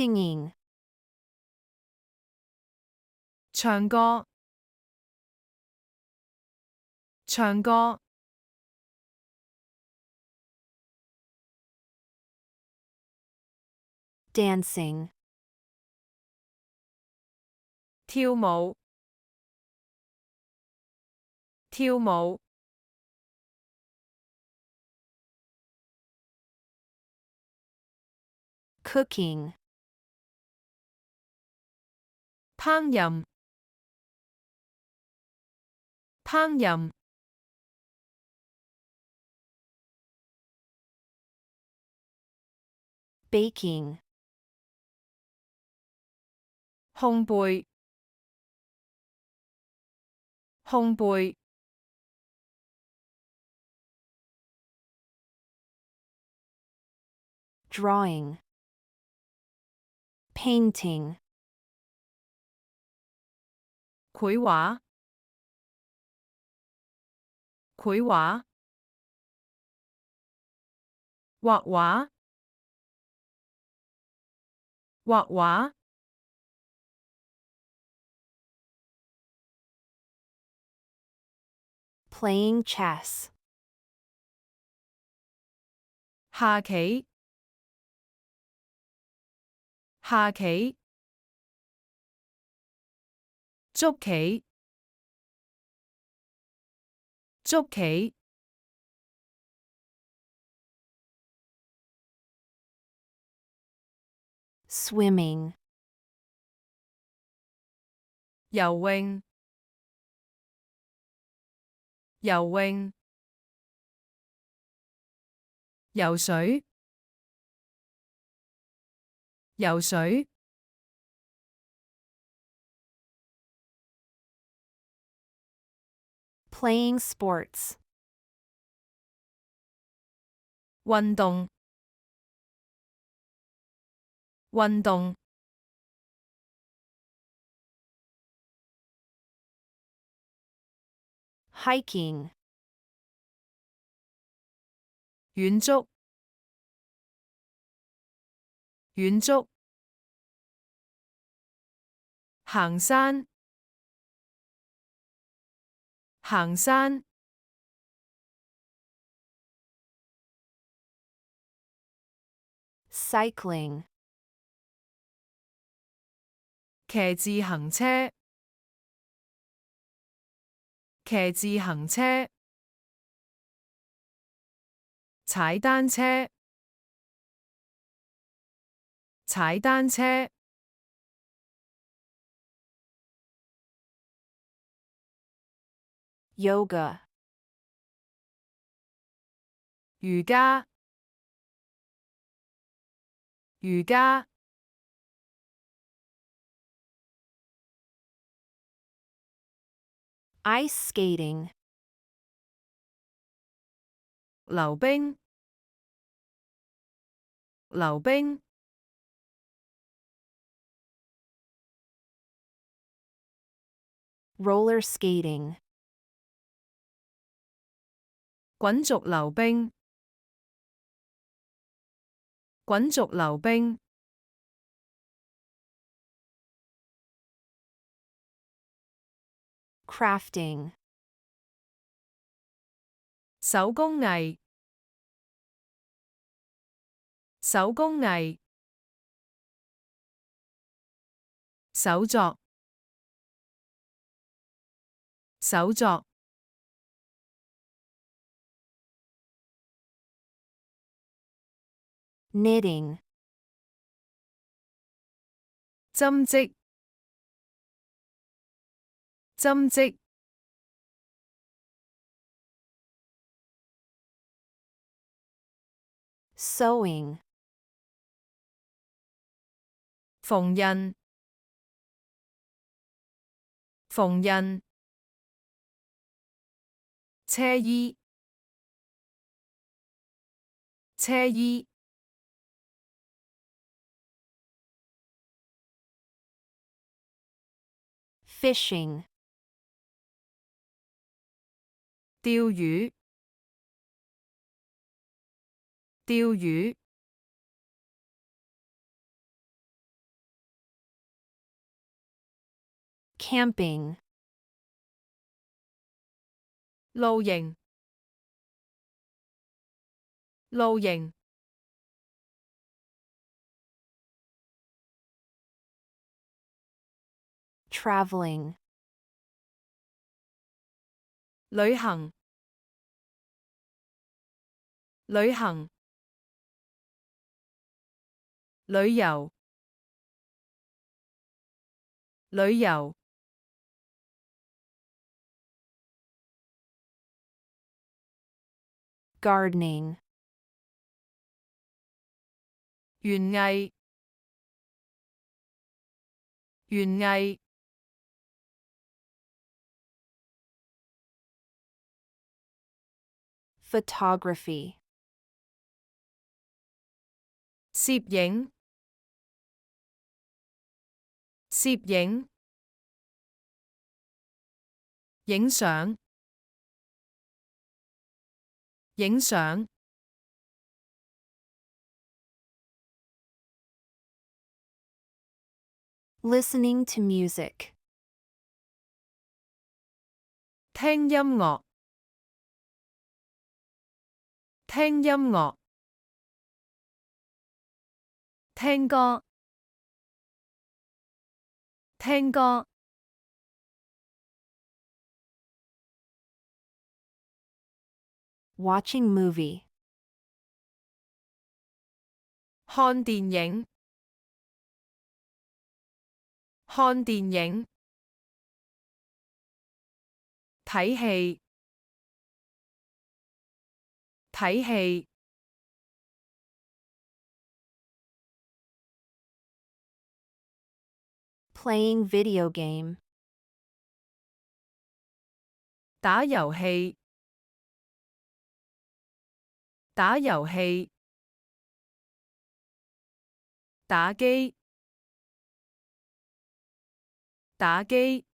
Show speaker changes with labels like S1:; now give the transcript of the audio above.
S1: Singing.
S2: 唱歌，唱歌。
S1: Dancing.
S2: 跳舞，跳舞。
S1: Cooking.
S2: 烹飪，烹飪。
S1: Baking.
S2: 烘焙，烘焙。
S1: Drawing. Painting.
S2: 繪畫，繪畫。畫畫，畫畫。
S1: Playing chess.
S2: 下棋，下棋。捉棋，捉棋。
S1: Swimming.
S2: 游泳，游泳。游水，游水。
S1: Playing sports.
S2: 運動，運動。
S1: Hiking.
S2: 遠足，遠足。行山，行山。
S1: Cycling.
S2: 騎自行車，騎自行車。踩單車，踩單車。
S1: Yoga.
S2: 瑜伽，瑜伽。
S1: Ice skating.
S2: 溜冰，溜冰。
S1: Roller skating.
S2: 滾軸溜冰，滾軸溜冰。
S1: Crafting.
S2: 手工藝，手工藝。手作，手作。
S1: Knitting.
S2: 針織，針織。
S1: Sewing.
S2: 縫紉，縫紉。車衣，車衣。
S1: Fishing.
S2: 釣魚，釣魚。
S1: camping,
S2: 露營，露營，
S1: traveling,
S2: 旅行，旅行，旅遊，旅遊，
S1: gardening,
S2: 園藝，園藝，
S1: photography,
S2: 攝影，攝影，影相，影相，
S1: listening to music,
S2: 聽音樂，聽音樂，聽歌，聽歌，
S1: watching movie,
S2: 看電影，看電影，睇戲，睇戲，
S1: playing video game,
S2: 打遊戲，打遊戲，打機，打機。